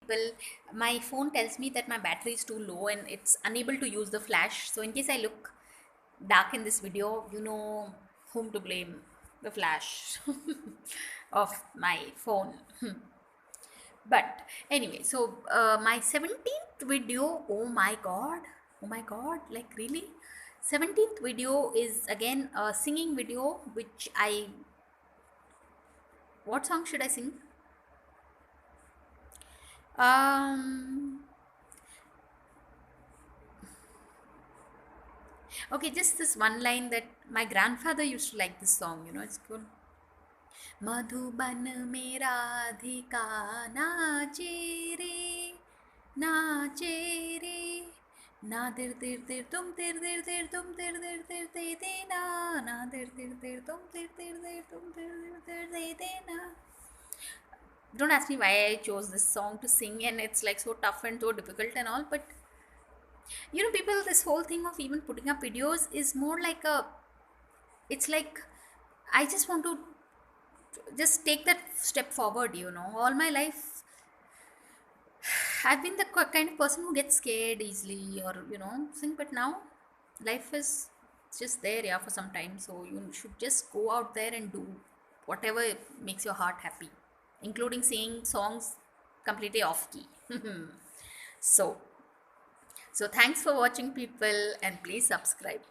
Well, my phone tells me that my battery is too low and it's unable to use the flash. So in case I look dark in this video, you know whom to blame. The flash of my phone. But anyway, so my 17th video, oh my god, like really? 17th video is again a singing video which what song should I sing? Um, Okay, just this one line that my grandfather used to like this song, it's called Madhuban में राधिका नाचे रे नाचे रे ना तिर तिर तिर तुम तिर तिर तिर तुम तिर तिर तिर ते देना ना तिर तिर तिर तुम तिर तिर तिर तुम तिर तिर तिर ते देना. Don't ask me why I chose this song to sing, and it's like so tough and so difficult and all, but people, this whole thing of even putting up videos is more like it's like I just want to just take that step forward. All my life I've been the kind of person who gets scared easily, or thing, but now life is just there, yeah, for some time. So you should just go out there and do whatever makes your heart happy, including singing songs completely off key. so so thanks for watching, people, and please subscribe.